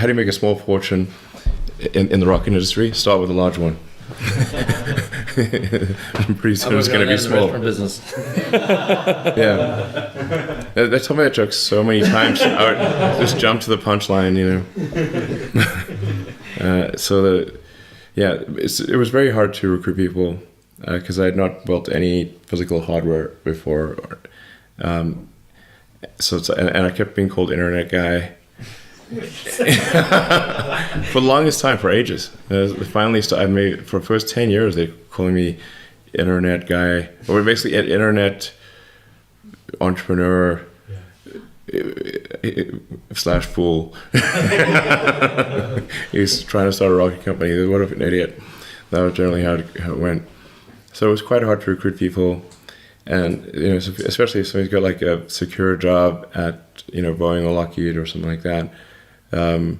how do you make a small fortune in the rocket industry? Start with a large one. Pretty soon it's going to be small. Business. Yeah, they told me that joke so many times. I would just jump to the punchline, it was very hard to recruit people because I had not built any physical hardware before. And I kept being called internet guy for the longest time, for ages. Finally, I made for the first 10 years they calling me internet guy, or basically internet entrepreneur / fool. He's trying to start a rocket company. What an idiot! That was generally how it went. So it was quite hard to recruit people. And especially if somebody's got like a secure job at Boeing or Lockheed or something like that, then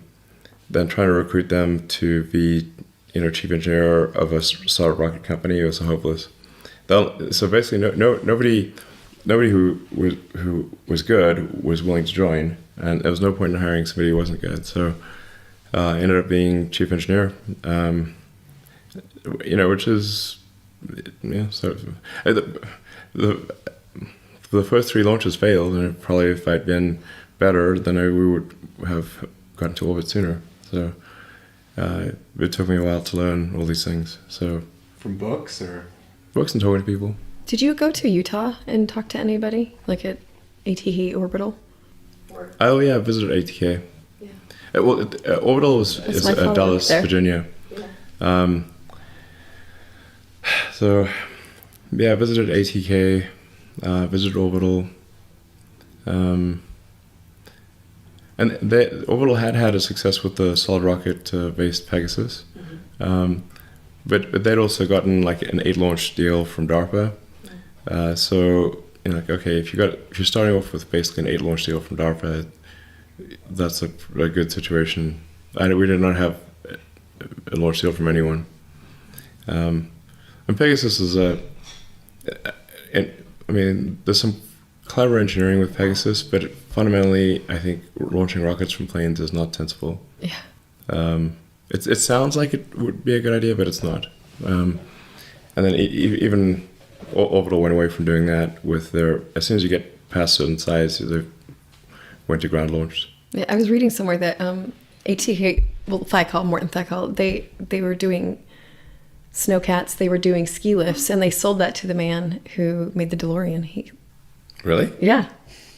trying to recruit them to be chief engineer of a solid rocket company was hopeless. So basically, nobody who was good was willing to join, and there was no point in hiring somebody who wasn't good. So I ended up being chief engineer, which is the first 3 launches failed, and probably if I'd been better, then we would have gotten to orbit sooner. So it took me a while to learn all these things. So from books or books and talking to people. Did you go to Utah and talk to anybody, like at ATK Orbital? Oh yeah, I visited ATK. Yeah. Orbital is Dallas, Virginia. Yeah. So yeah, I visited ATK, visited Orbital, and Orbital had a success with the solid rocket based Pegasus, but they'd also gotten like an 8 launch deal from DARPA. So okay, if you're starting off with basically an 8 launch deal from DARPA, that's a good situation. We did not have a launch deal from anyone. And Pegasus is there's some clever engineering with Pegasus, but fundamentally, I think launching rockets from planes is not sensible. Yeah. It sounds like it would be a good idea, but it's not. And then even Orbital went away from doing that as soon as you get past certain size, they went to ground launch. Yeah, I was reading somewhere that ATK, Morton Thiekal, they were doing snowcats, they were doing ski lifts, and they sold that to the man who made the DeLorean. Really? Yeah.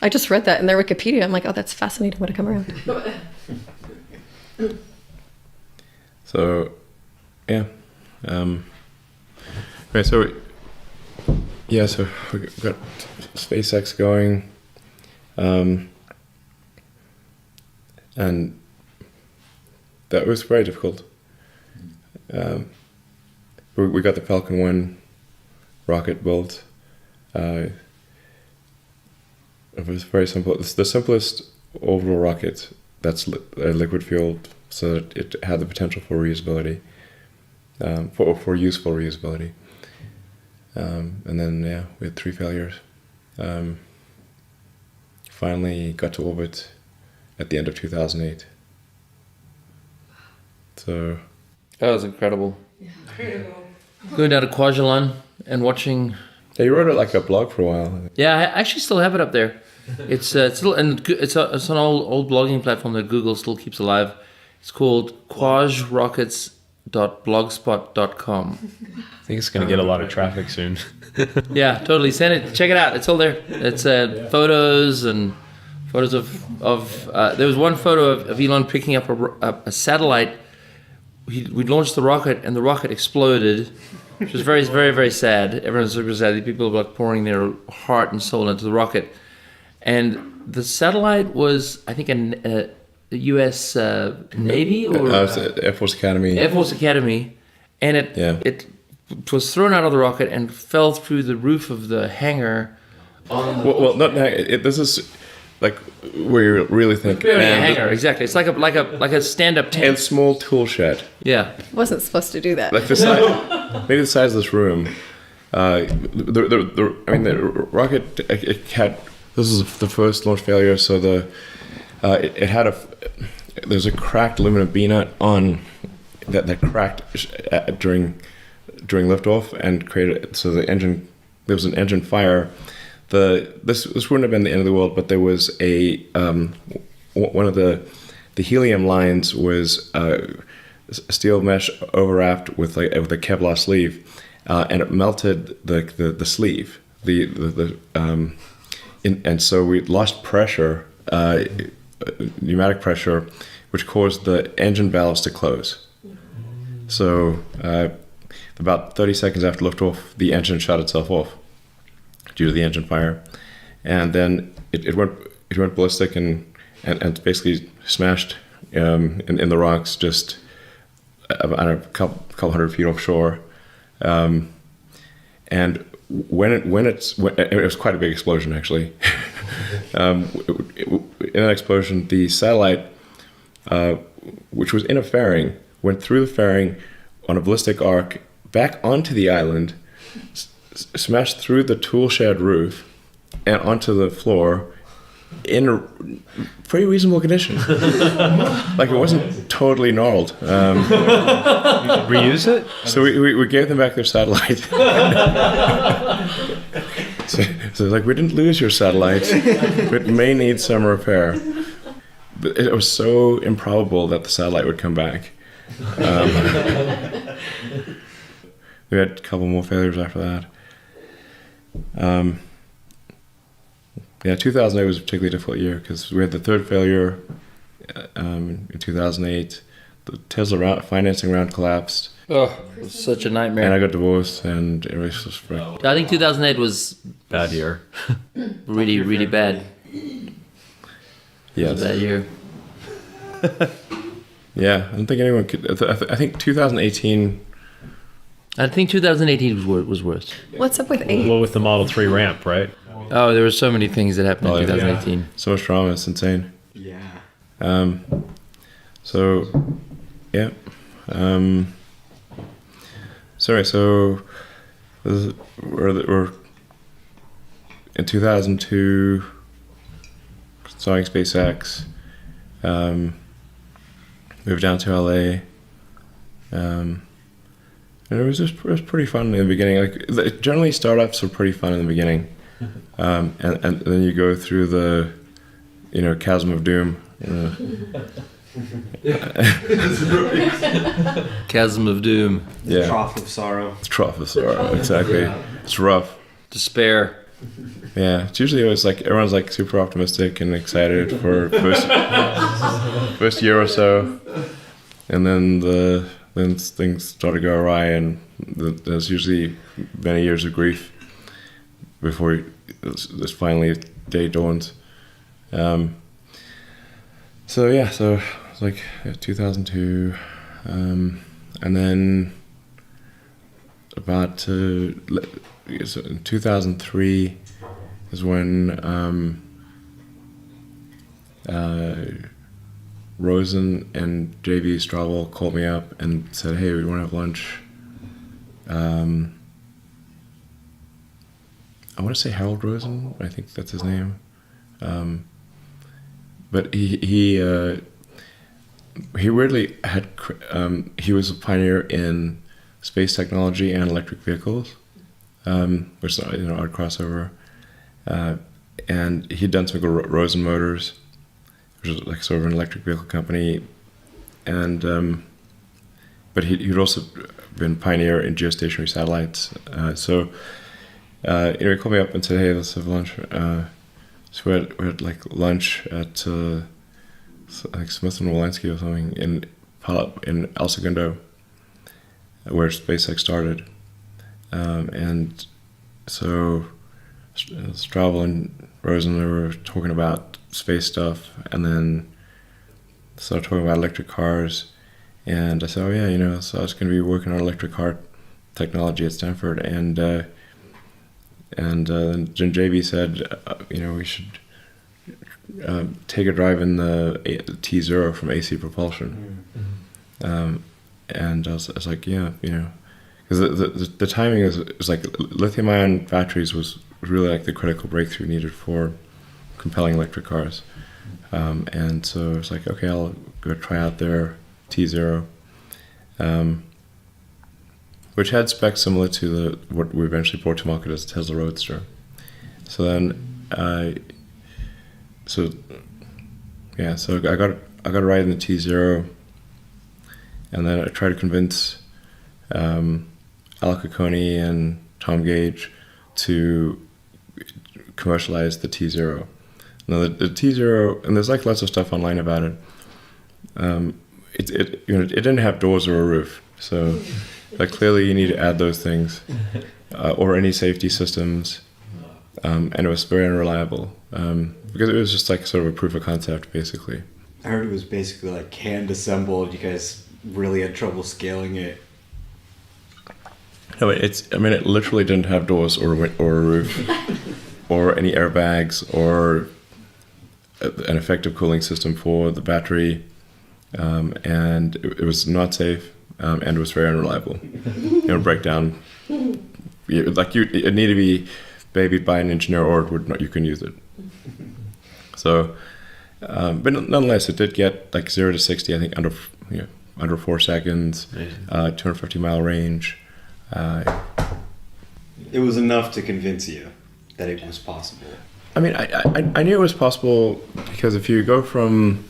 I just read that in their Wikipedia. I'm like, oh, that's fascinating way to come around. So, yeah. Right, so we got SpaceX going. And that was very difficult. We got the Falcon 1 rocket built. It was very simple. It's the simplest orbital rocket that's liquid fueled, so that it had the potential for reusability, for useful reusability. And then we had 3 failures. Finally got to orbit at the end of 2008. So that was incredible. Going down to Kwajalein and watching. Yeah, you wrote it like a blog for a while. Yeah, I actually still have it up there. It's it's an old blogging platform that Google still keeps alive. It's called quajrockets.blogspot.com. I think it's going to get a lot of traffic soon. Yeah, totally. Send it. Check it out. It's all there. It's photos and photos of there was one photo of Elon picking up a satellite. We launched the rocket and the rocket exploded, which was very, very, very sad. Everyone's super sad. People were like pouring their heart and soul into the rocket. And the satellite was, I think, a U.S. Navy or Air Force Academy. Air Force Academy, and it was thrown out of the rocket and fell through the roof of the hangar. This is like where you really think. A hangar, exactly. It's like a stand-up tent and small tool shed. Yeah, wasn't supposed to do that. Like the size, maybe the size of this room. The rocket it had. This is the first launch failure, so it had there's a cracked aluminum B nut on that cracked during liftoff and created so there was an engine fire. This wouldn't have been the end of the world, but there was one of the helium lines was steel mesh overwrapped with a Kevlar sleeve, and it melted the sleeve. And so we lost pressure, pneumatic pressure, which caused the engine valves to close. So about 30 seconds after liftoff, the engine shut itself off due to the engine fire, and then it went ballistic and basically smashed in the rocks just a couple hundred feet offshore. And when it was quite a big explosion actually. In that explosion, the satellite, which was in a fairing, went through the fairing on a ballistic arc back onto the island, smashed through the tool shed roof and onto the floor in a pretty reasonable condition. Like it wasn't totally gnarled. Reuse it? So we gave them back their satellite. so like, we didn't lose your satellite. It may need some repair. But it was so improbable that the satellite would come back. We had a couple more failures after that. 2008 was a particularly difficult year because we had the third failure in 2008. The Tesla financing round collapsed. Oh, it was such a nightmare. And I got divorced, and it was just I think 2008 was Bad year. really, really bad. Yes. It was a bad year. Yeah, I don't think anyone could. I think 2018. I think 2018 was worse. What's up with 8? Well, with the Model 3 ramp, right? Oh, there were so many things that happened in 2018. So much drama, it's insane. Yeah. So, yeah. Sorry, so we're in 2002 starting SpaceX. Moved down to LA. And it was pretty fun in the beginning. Like generally, startups are pretty fun in the beginning, and then you go through the, chasm of doom. Chasm of doom. Yeah. Trough of sorrow. Trough of sorrow. Exactly. Yeah. It's rough. Despair. Yeah. It's usually always like everyone's like super optimistic and excited for first year or so, and then things start to go awry, and there's usually many years of grief before this finally day dawns. So it's like 2002, and then about in 2003 is when Rosen and JB Strawell called me up and said, "Hey, we want to have lunch." I want to say Harold Rosen. I think that's his name. But he weirdly had he was a pioneer in space technology and electric vehicles, which is odd crossover. And he'd done something called Rosen Motors, which is like sort of an electric vehicle company, and but he'd also been pioneer in geostationary satellites. So he called me up and said, "Hey, let's have lunch." So we had like lunch at like Smith and Wollensky or something in El Segundo, where SpaceX started, and so Strawell and Rosen were talking about space stuff, and then started talking about electric cars, and I said, "Oh yeah, so I was going to be working on electric car technology at Stanford," and then JB said, we should take a drive in the T0 from AC Propulsion. Mm-hmm. And I was like, yeah, because the timing is like lithium-ion batteries was really like the critical breakthrough needed for compelling electric cars. And so I was like, okay, I'll go try out their T0, which had specs similar to what we eventually brought to market as the Tesla Roadster. So then so I got a ride in the T0, and then I tried to convince Al Cacconi and Tom Gage to commercialize the T0. Now the T0, and there's like lots of stuff online about it. It didn't have doors or a roof, so like clearly you need to add those things, or any safety systems, and it was very unreliable because it was just like sort of a proof of concept basically. I heard it was basically like hand assembled. You guys really had trouble scaling it. No, it literally didn't have doors or a roof, or any airbags, or an effective cooling system for the battery, and it was not safe, and it was very unreliable. It would break down. It needed to be babied by an engineer, or you couldn't use it. So, but nonetheless, it did get like 0 to 60, I think under 4 seconds, 250-mile range. It was enough to convince you that it was possible. I mean, I knew it was possible because if you go from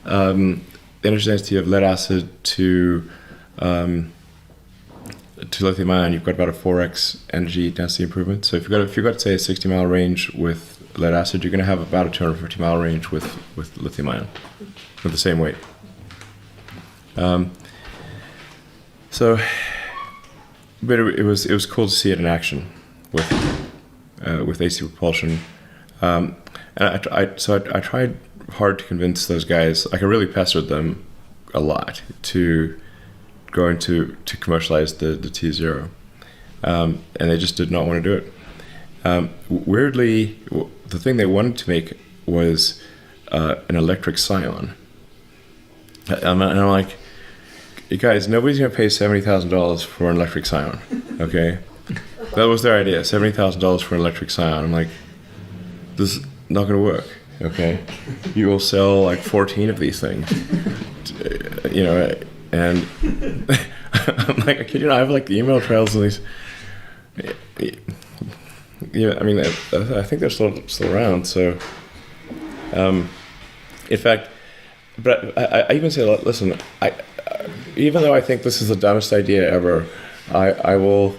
the energy density of lead acid to lithium ion, you've got about a 4x energy density improvement. So if you've got say a 60-mile range with lead acid, you're going to have about a 250-mile range with lithium ion with the same weight. But it was cool to see it in action with AC propulsion. And I tried hard to convince those guys. Like I really pestered them a lot to go to commercialize the T0, and they just did not want to do it. Weirdly, the thing they wanted to make was an electric Scion, and I'm like, you guys, nobody's gonna pay $70,000 for an electric Scion, okay? That was their idea, $70,000 for an electric Scion. I'm like, this is not gonna work, okay? You will sell like 14 of these things, and I'm like, I kid you not, I have like the email trails of these. Yeah, I mean, I think they're still around. So, in fact, but I even say, listen, even though I think this is the dumbest idea ever, I will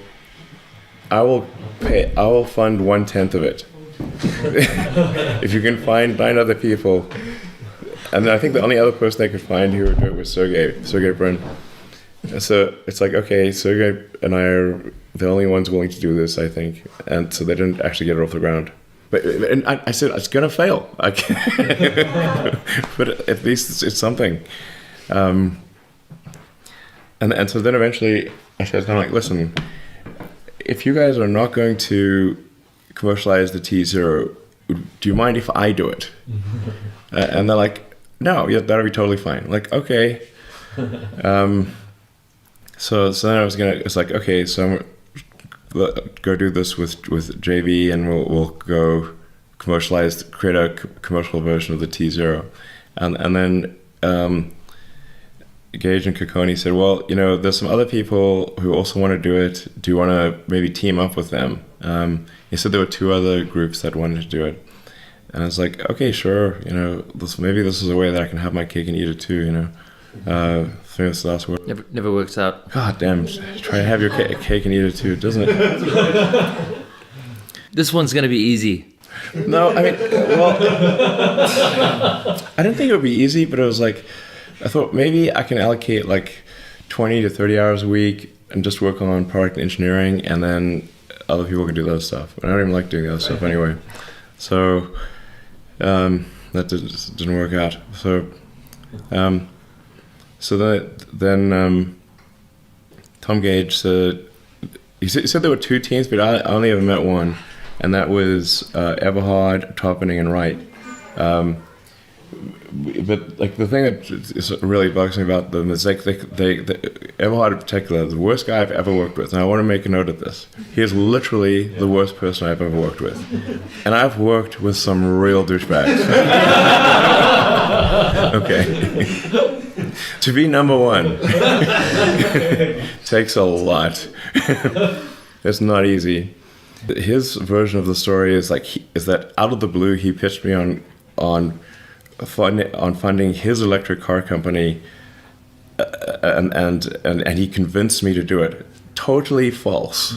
fund 1/10 of it. If you can find 9 other people, and then I think the only other person they could find who would do it was Sergey Brin. So it's like, okay, Sergey and I are the only ones willing to do this, I think, and so they didn't actually get it off the ground. But and I said it's gonna fail, but at least it's something. And so then eventually I said, I'm like, listen, if you guys are not going to commercialize the T0, do you mind if I do it? And they're like, no, yeah, that'll be totally fine. Like, okay. So then it's like, okay, so I'm go do this with JV, and we'll go create a commercial version of the T0, and then Gage and Cacconi said, well, there's some other people who also want to do it. Do you want to maybe team up with them? He said there were 2 other groups that wanted to do it, and I was like, okay, sure. Maybe this is a way that I can have my cake and eat it too. I think that's the last word. Never works out. God damn! Try to have your cake and eat it too, doesn't it? This one's gonna be easy. No, I mean, well, I didn't think it would be easy, but it was like, I thought maybe I can allocate like 20 to 30 hours a week and just work on product engineering, and then other people can do the other stuff. But I don't even like doing the other stuff anyway. So that didn't work out. So then Tom Gage said, he said there were 2 teams, but I only ever met one, and that was Eberhard, Topping, and Wright. But like the thing that is really bugs me about them is like they Eberhard in particular, the worst guy I've ever worked with, and I want to make a note of this. He is literally the worst person I've ever worked with, and I've worked with some real douchebags. Okay. to be number one takes a lot. It's not easy. His version of the story is is that out of the blue he pitched me on funding his electric car company, and he convinced me to do it. Totally false.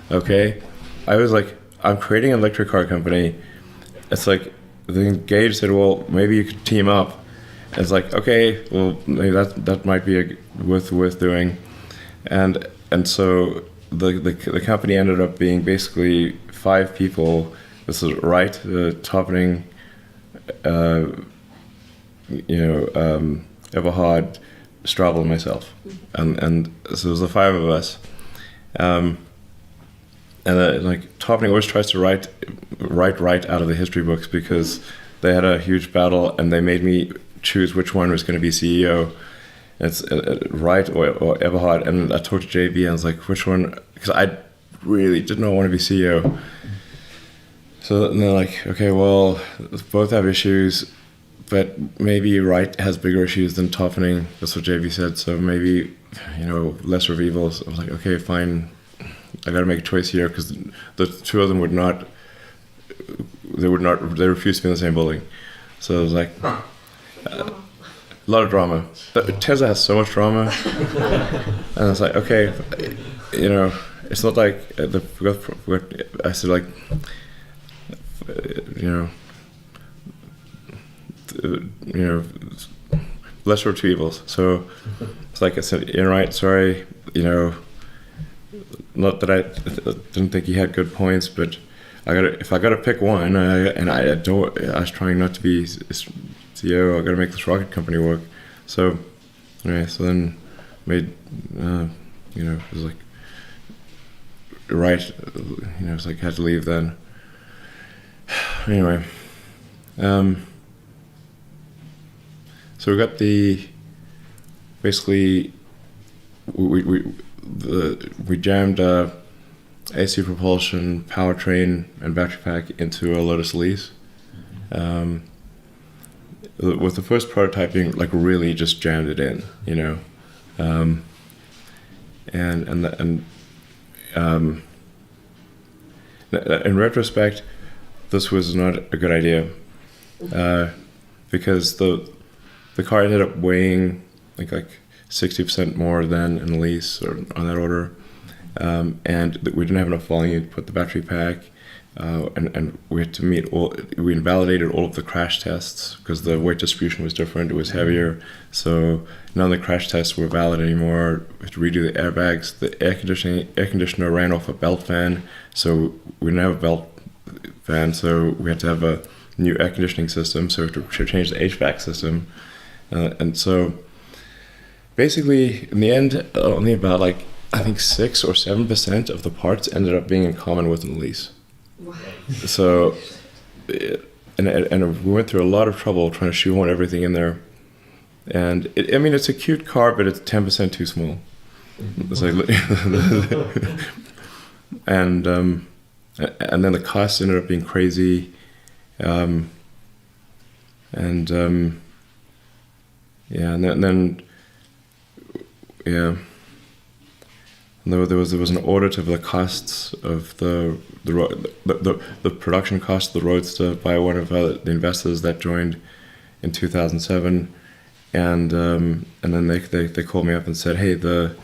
Okay, I was like, I'm creating an electric car company. It's like, the Gage said, well, maybe you could team up. And it's like, okay, well, maybe that might be worth doing, and so the company ended up being basically 5 people. This is Wright, Topping, Everhard, Straubel, and myself, and so it was the 5 of us. And like Topping always tries to write right out of the history books, because they had a huge battle and they made me choose which one was going to be CEO. It's Wright or Everhard, and I talked to JB and I was like, which one? Because I really did not want to be CEO. So and they're like, okay, well, both have issues, but maybe Wright has bigger issues than Topping. That's what JB said. So maybe, lesser of evils. I was like, okay, fine. I got to make a choice here, because the 2 of them they refused to be in the same building. So it was like a lot of drama. But Tesla has so much drama, and I was like, okay, it's not like I said, like, lesser of 2 evils. So it's like I said, right, sorry, not that I didn't think he had good points, but if I got to pick one, I was trying not to be CEO. I got to make this rocket company work. So anyway, so then made it was like right, it's like had to leave then. Anyway, so we got basically we jammed AC propulsion, powertrain, and battery pack into a Lotus Elise. With the first prototyping, like, really just jammed it in, in retrospect, this was not a good idea, because the car ended up weighing like 60% more than an Elise, or on that order, and we didn't have enough volume to put the battery pack, and we had to we invalidated all of the crash tests because the weight distribution was different. It was heavier, so none of the crash tests were valid anymore. We had to redo the airbags. The air conditioner ran off a belt fan, so we didn't have a belt fan, so we had to have a new air conditioning system, so we had to change the HVAC system, and so basically, in the end, only about I think 6 or 7% of the parts ended up being in common with an Elise. Wow. So, and we went through a lot of trouble trying to shoehorn everything in there. And it's a cute car, but it's 10% too small. It's like, and then the costs ended up being crazy. And then there was an audit of the costs of the production cost of the Roadster by one of the investors that joined in 2007, and then they called me up and said, hey, the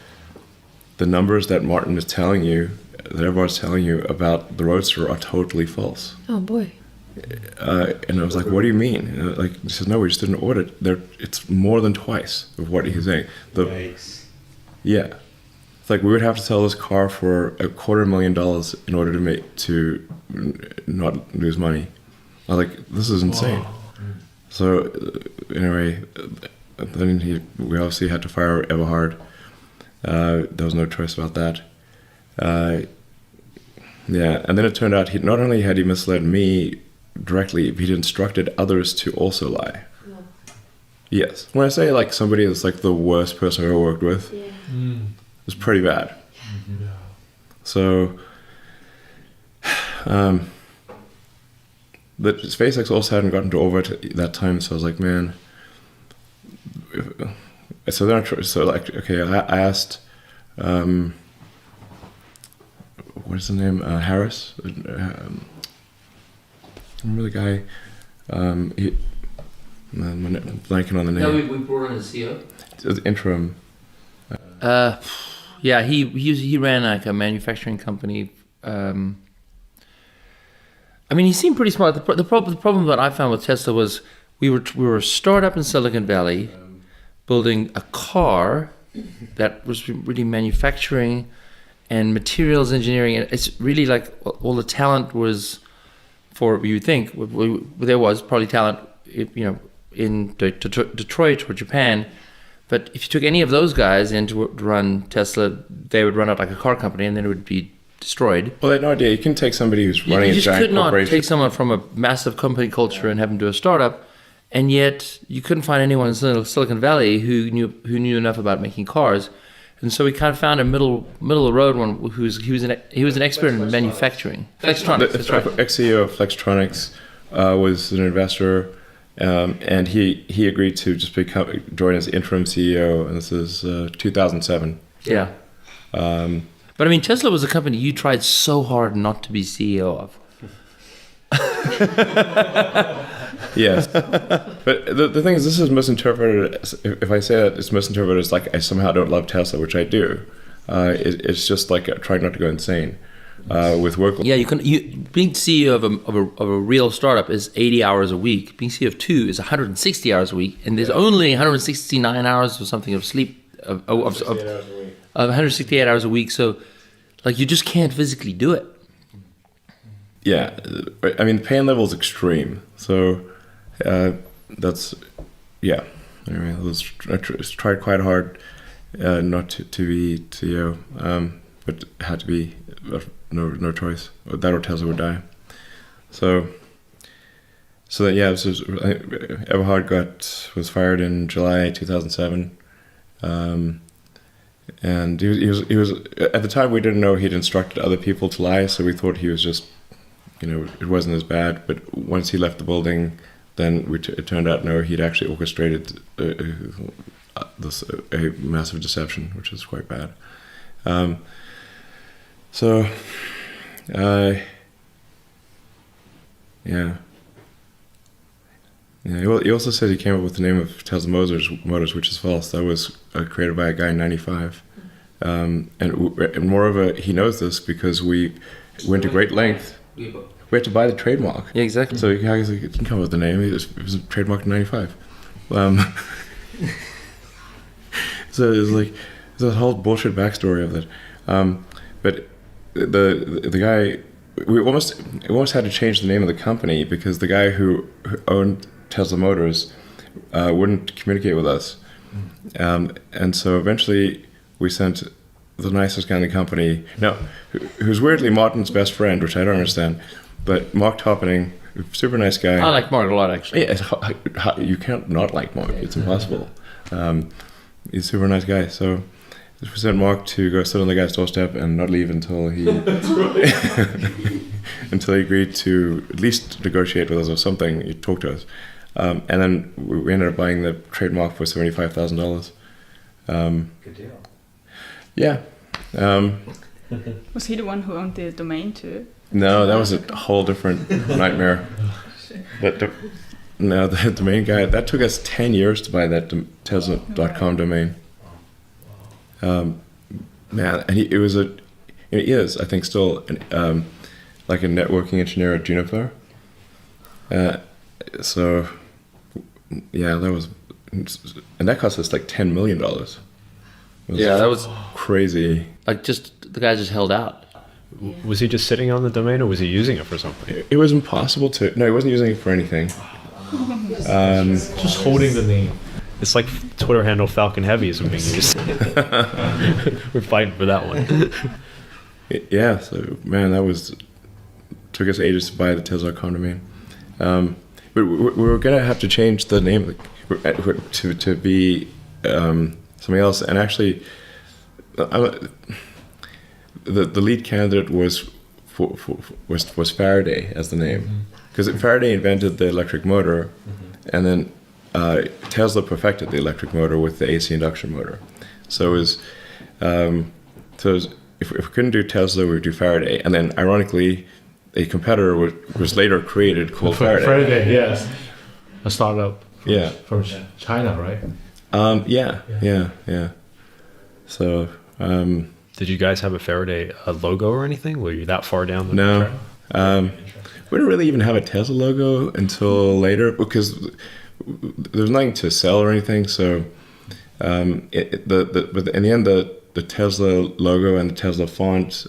numbers that Martin is telling you, that everyone's telling you about the Roadster, are totally false. Oh boy. And I was like, what do you mean? He says, no, we just did an audit. It's more than twice of what he's saying. Yikes. Yeah. It's like we would have to sell this car for $250,000 in order to not lose money. I was like, this is insane. Wow. So anyway, then we obviously had to fire Everhard. There was no choice about that. Yeah, and then it turned out not only had he misled me directly, but he'd instructed others to also lie. Yeah. Yes. When I say somebody that's the worst person I ever worked with, yeah. It's pretty bad. Mm-hmm. Yeah. So, but SpaceX also hadn't gotten to orbit at that time, so I was like, man, so then I asked, what is the name? Harris. Remember the guy? I'm blanking on the name. No, we brought in a CEO. The interim. Yeah, he ran like a manufacturing company. I mean, he seemed pretty smart. The problem that I found with Tesla was we were a startup in Silicon Valley, building a car that was really manufacturing and materials engineering. And it's really like all the talent was for, you think there was probably talent, in Detroit or Japan. But if you took any of those guys in to run Tesla, they would run it like a car company, and then it would be destroyed. Well, I had no idea. You can take somebody who's running a giant corporation. You just could not take someone from a massive company culture and have them do a startup, and yet you couldn't find anyone in Silicon Valley who knew enough about making cars, and so we kind of found a middle of the road one he was an expert in manufacturing. Flextronics, that's right. Ex-CEO of Flextronics was an investor. And he agreed to just join as interim CEO, and this is 2007. Yeah. But I mean, Tesla was a company you tried so hard not to be CEO of. Yes. But the thing is, this is misinterpreted. If I say that, it's misinterpreted as like I somehow don't love Tesla, which I do. It's just like trying not to go insane. With work. Yeah, being CEO of a real startup is 80 hours a week. Being CEO of two is 160 hours a week, and there's only 169 hours or something of sleep of 168 hours a week. So, like, you just can't physically do it. Yeah, I mean, the pain level is extreme. So, that's Anyway, I tried quite hard not to be CEO, but had to be. No choice. That or Tesla would die. So that Everhard was fired in July 2007, and he was at the time we didn't know he'd instructed other people to lie, so we thought he was just it wasn't as bad. But once he left the building, then it turned out no, he'd actually orchestrated a massive deception, which is quite bad. Well, he also said he came up with the name of Tesla Motors, which is false. That was created by a guy in '95, and moreover, he knows this because we went to great length. We had to buy the trademark. Yeah, exactly. So he can come up with the name. It was a trademark in '95. So it was like there's a whole bullshit backstory of it, but. The guy, we almost had to change the name of the company because the guy who owned Tesla Motors wouldn't communicate with us, and so eventually we sent the nicest guy in the company, who's weirdly Martin's best friend, which I don't understand, but Mark Topping, super nice guy. I like Mark a lot, actually. Yeah, you can't not like Mark. It's impossible. He's a super nice guy, so. We sent Mark to go sit on the guy's doorstep and not leave until he until he agreed to at least negotiate with us or something. He talked to us, and then we ended up buying the trademark for $75,000. Good deal. Yeah. Was he the one who owned the domain too? No, that was a whole different nightmare. But the domain guy, that took us 10 years to buy that Tesla.com domain. Man, and he is, I think, still like a networking engineer at Juniper. So, yeah, that cost us like $10 million. Yeah, that was crazy. Like the guy just held out. Was he just sitting on the domain, or was he using it for something? It was impossible to. No, he wasn't using it for anything. Just holding the name. It's like Twitter handle Falcon Heavy isn't being used. We're fighting for that one. Yeah, so man, took us ages to buy the Tesla.com domain. But we were gonna have to change the name to be something else. And actually, the lead candidate was Faraday as the name, because Faraday invented the electric motor, and then Tesla perfected the electric motor with the AC induction motor. So it was, if we couldn't do Tesla, we would do Faraday. And then, ironically, a competitor was later created called Faraday. Faraday, yes. A startup from China, right? Yeah. So, did you guys have a Faraday logo or anything? Were you that far down the no. track? We didn't really even have a Tesla logo until later because there was nothing to sell or anything. So, but in the end, the Tesla logo and the Tesla font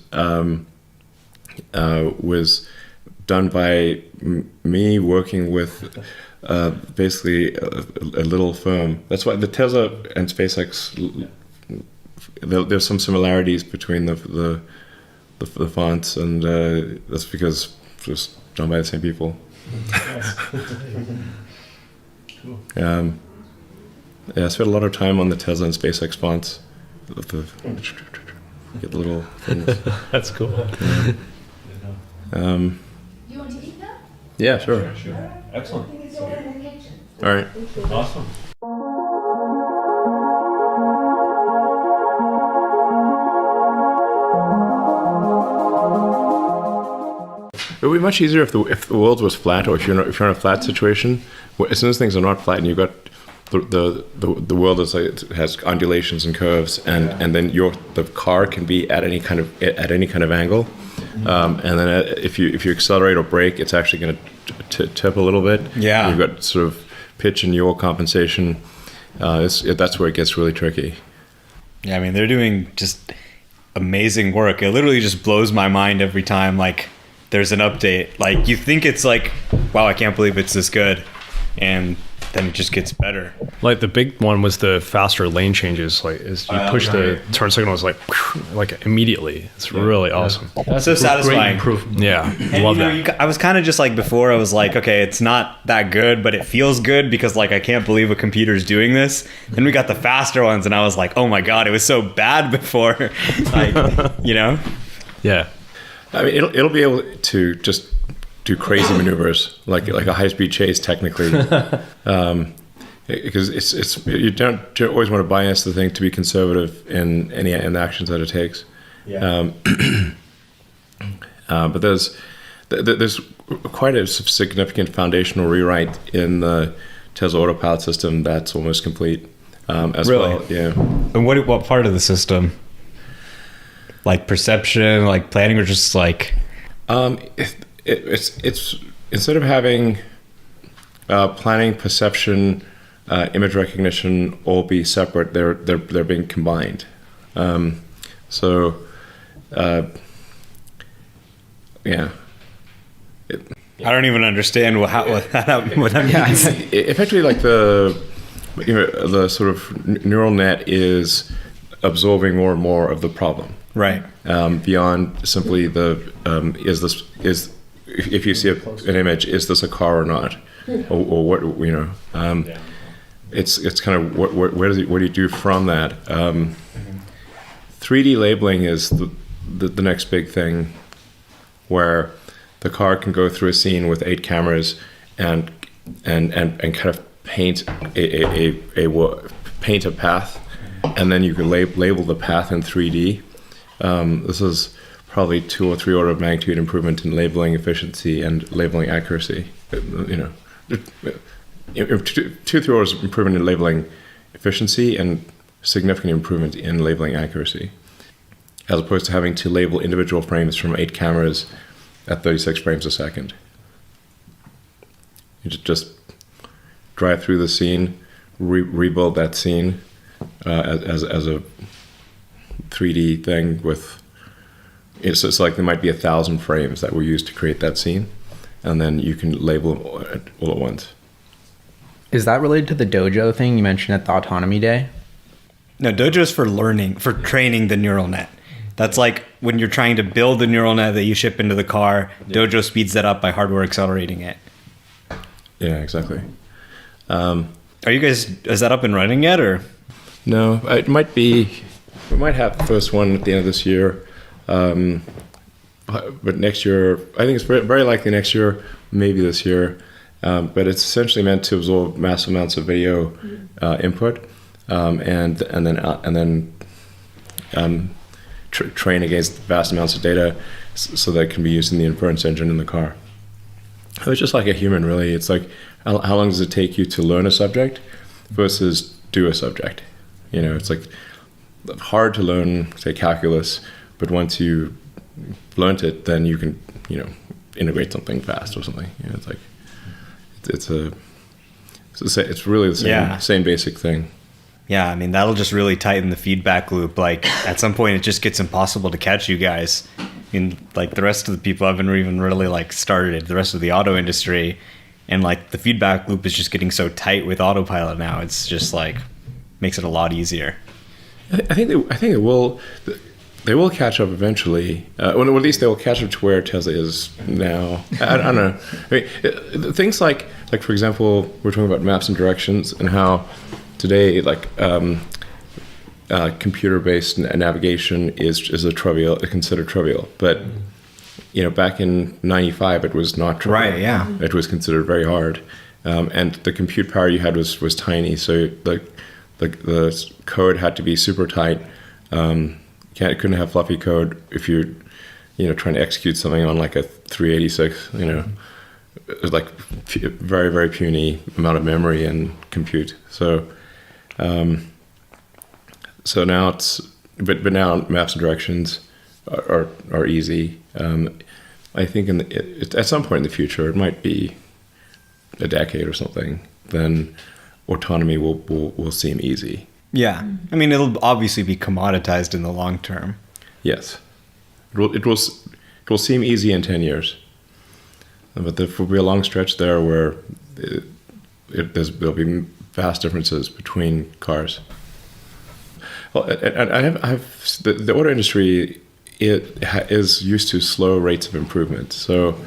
was done by me working with basically a little firm. That's why the Tesla and SpaceX, there's some similarities between the fonts, and that's because it was done by the same people. Yeah, I spent a lot of time on the Tesla and SpaceX fonts. Get the little things. That's cool. You want to eat now? Yeah, sure. Excellent. All right. Awesome. It would be much easier if the world was flat, or if you're in a flat situation. As soon as things are not flat, and you've got the world is like, it has undulations and curves, and then the car can be at any kind of angle, and then if you accelerate or brake, it's actually going to tip a little bit. Yeah, you've got sort of pitch and yaw compensation. That's where it gets really tricky. Yeah, I mean, they're doing just amazing work. It literally just blows my mind every time, like, there's an update. Like, you think it's like, wow, I can't believe it's this good. And then it just gets better. Like the big one was the faster lane changes. Like as you push the turn signal, it's like immediately. It's really awesome. That's so satisfying. Yeah, And love that. I was kind of just like before, I was like, okay, it's not that good, but it feels good because like I can't believe a computer's doing this. Then we got the faster ones, and I was like, oh my god, it was so bad before. Like, you know? Yeah. I mean, it'll be able to just do crazy maneuvers like a high-speed chase technically, because it's you don't always want to bias the thing to be conservative in the actions that it takes. Yeah. But there's quite a significant foundational rewrite in the Tesla autopilot system that's almost complete. As Really? well. Yeah. And what part of the system? Like perception, like planning, or just like? It's instead of having planning, perception, image recognition all be separate, they're being combined. Yeah. I don't even understand what that means. Effectively, like the sort of neural net is absorbing more and more of the problem. Right. Beyond simply if you see an image, is this a car or not, or what, you know? It's kind of what do you do from that? 3D labeling is the next big thing, where the car can go through a scene with 8 cameras and kind of paint a path, and then you can label the path in 3D. This is probably 2 or 3 order of magnitude improvement in labeling efficiency and labeling accuracy. You know, 2 or 3 orders of improvement in labeling efficiency and significant improvement in labeling accuracy, as opposed to having to label individual frames from 8 cameras at 36 frames a second. You just drive through the scene, rebuild that scene as a 3D thing with. It's like there might be 1,000 frames that were used to create that scene, and then you can label them all at once. Is that related to the dojo thing you mentioned at the autonomy day? No, dojo is for learning, for training the neural net. That's like when you're trying to build the neural net that you ship into the car, dojo speeds that up by hardware accelerating it. Yeah, exactly. Are you guys, is that up and running yet, or? No, it might be. We might have the first one at the end of this year. But next year, I think it's very likely next year, maybe this year. but it's essentially meant to absorb massive amounts of video input, and then train against vast amounts of data, so that it can be used in the inference engine in the car. It's just like a human, really. It's like how long does it take you to learn a subject versus do a subject? It's like hard to learn, say, calculus, but once you learned it, then you can integrate something fast or something. It's like it's really the same basic thing. Yeah, I mean, that'll just really tighten the feedback loop. Like, at some point, it just gets impossible to catch you guys. Like, the rest of the people haven't even really, like, started, the rest of the auto industry. And, like, the feedback loop is just getting so tight with autopilot now. It's just, like, makes it a lot easier. I think it will... They will catch up eventually. Or at least they will catch up to where Tesla is now. I don't know. I mean, things like, for example, we're talking about maps and directions and how... Today, like computer-based navigation is considered trivial, but back in '95 it was not trivial. Right? Yeah. It was considered very hard, and the compute power you had was tiny. So the code had to be super tight. Couldn't have fluffy code if you're trying to execute something on like a 386. It was like very, very puny amount of memory and compute. So now but now maps and directions are easy. I think at some point in the future, it might be a decade or something, then autonomy will seem easy. Yeah, I mean, it'll obviously be commoditized in the long term. Yes, it will seem easy in 10 years, but there will be a long stretch there where there'll be vast differences between cars. Well, and the auto industry is used to slow rates of improvement. So,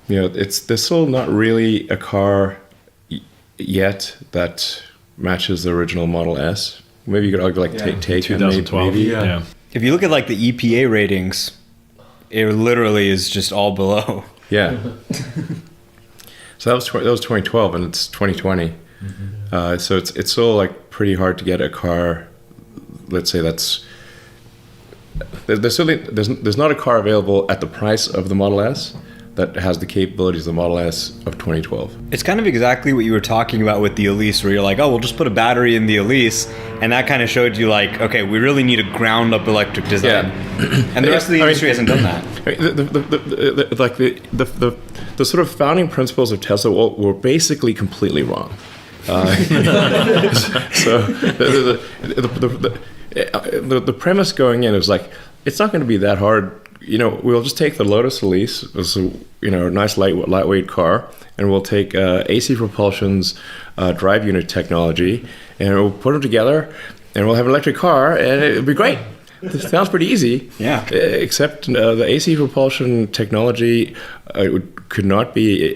there's still not really a car yet that matches the original Model S. Maybe you could argue take 2012. Maybe. Yeah. If you look at like the EPA ratings, it literally is just all below. Yeah. So that was 2012, and it's 2020. Mm-hmm. So it's still like pretty hard to get a car. Let's say there's not a car available at the price of the Model S that has the capabilities of the Model S of 2012. It's kind of exactly what you were talking about with the Elise, where you're like, oh, we'll just put a battery in the Elise, and that kind of showed you like, okay, we really need a ground-up electric design. Yeah. And the rest of the industry hasn't done that. The sort of founding principles of Tesla were basically completely wrong. So the premise going in is like, it's not going to be that hard. We'll just take the Lotus Elise, it's a nice lightweight car, and we'll take AC Propulsion's drive unit technology, and we'll put them together, and we'll have an electric car, and it'll be great. This sounds pretty easy. Yeah. Except the AC Propulsion technology could not be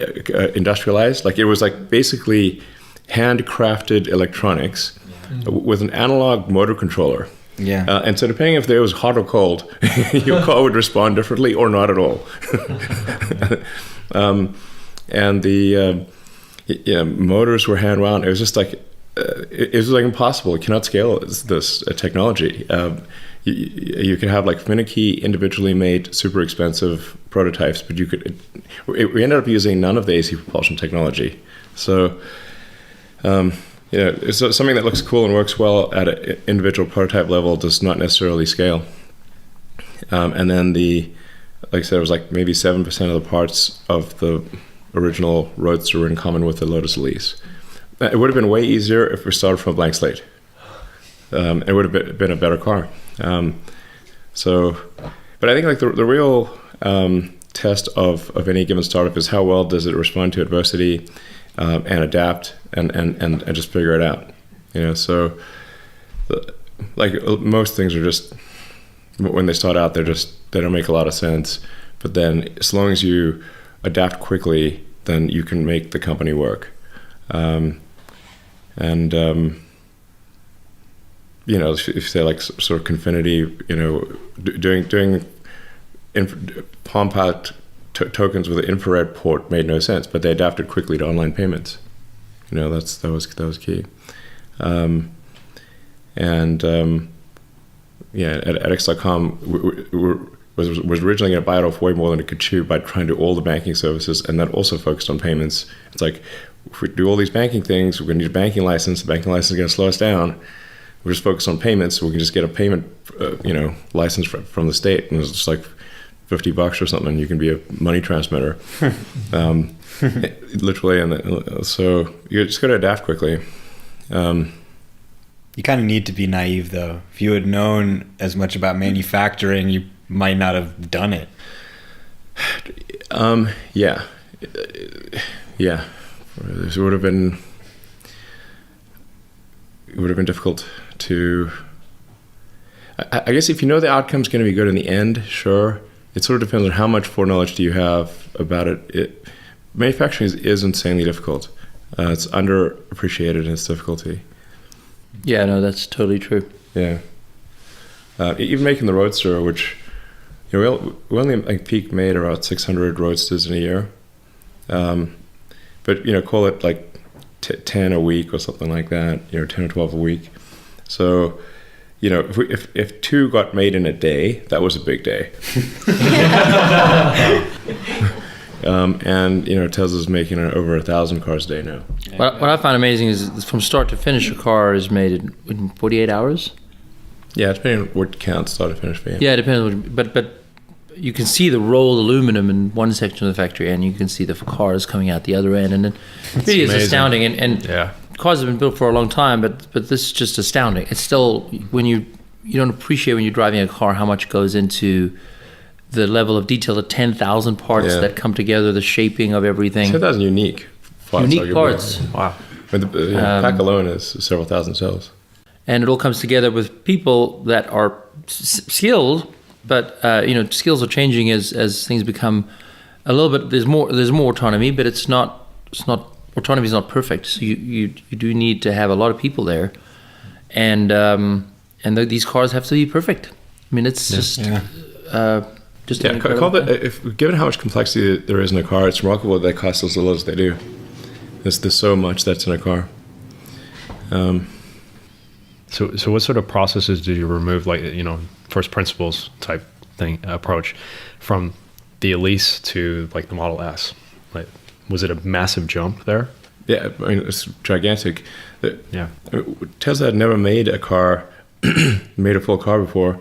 industrialized. Like, it was like basically handcrafted electronics with an analog motor controller. Yeah. And so depending if there was hot or cold, your car would respond differently or not at all. And the motors were hand wound. It was just like it was like impossible. You cannot scale this technology. You could have like finicky, individually made, super expensive prototypes, but we ended up using none of the AC propulsion technology. So. It's something that looks cool and works well at an individual prototype level does not necessarily scale. And then like I said, it was like maybe 7% of the parts of the original Roadster were in common with the Lotus Elise. It would have been way easier if we started from a blank slate. It would have been a better car. But I think like the real test of any given startup is how well does it respond to adversity and adapt and just figure it out. So like most things are just, when they start out, they don't make a lot of sense. But then as long as you adapt quickly, then you can make the company work. If you say like sort of Confinity, doing Palm Pilot tokens with an infrared port made no sense, but they adapted quickly to online payments. That was key. At X.com, was originally going to bite off way more than it could chew by trying to do all the banking services, and then also focused on payments. It's like, if we do all these banking things, we're going to need a banking license. The banking license is going to slow us down. We're just focused on payments. We can just get a payment, license from the state, and it's just like $50 or something, and you can be a money transmitter. Literally, and so you just got to adapt quickly. You kind of need to be naive, though. If you had known as much about manufacturing, you might not have done it. Yeah. It would have been difficult to. I guess if you know the outcome's going to be good in the end, sure. It sort of depends on how much foreknowledge do you have about it. Manufacturing is insanely difficult. It's underappreciated in its difficulty. Yeah, no, that's totally true. Yeah. Even making the Roadster, which we only peak made about 600 Roadsters in a year. But call it like 10 a week or something like that. 10 or 12 a week. So, if 2 got made in a day, that was a big day. And Tesla's making over 1,000 cars a day now. What I find amazing is from start to finish, a car is made in 48 hours. Yeah, depending on what counts, start to finish. Yeah, it depends. But you can see the rolled aluminum in one section of the factory, and you can see the cars coming out the other end, and it really is astounding. And yeah. Cars have been built for a long time, but this is just astounding. It's still, when you don't appreciate when you're driving a car how much goes into the level of detail, the 10,000 parts that come together, the shaping of everything. 10,000 unique parts. Unique parts. Wow. The pack alone is several thousand cells. And it all comes together with people that are skilled, but skills are changing as things become a little bit. There's more autonomy, but it's not autonomy is not perfect. So you do need to have a lot of people there, and these cars have to be perfect. I mean, it's just. Given how much complexity there is in a car, it's remarkable that they cost as little as they do. There's so much that's in a car. So what sort of processes did you remove, first principles type thing approach from the Elise to like the Model S? Like, was it a massive jump there? Yeah, I mean, it's gigantic. Yeah. Tesla had never made a car, made a full car before.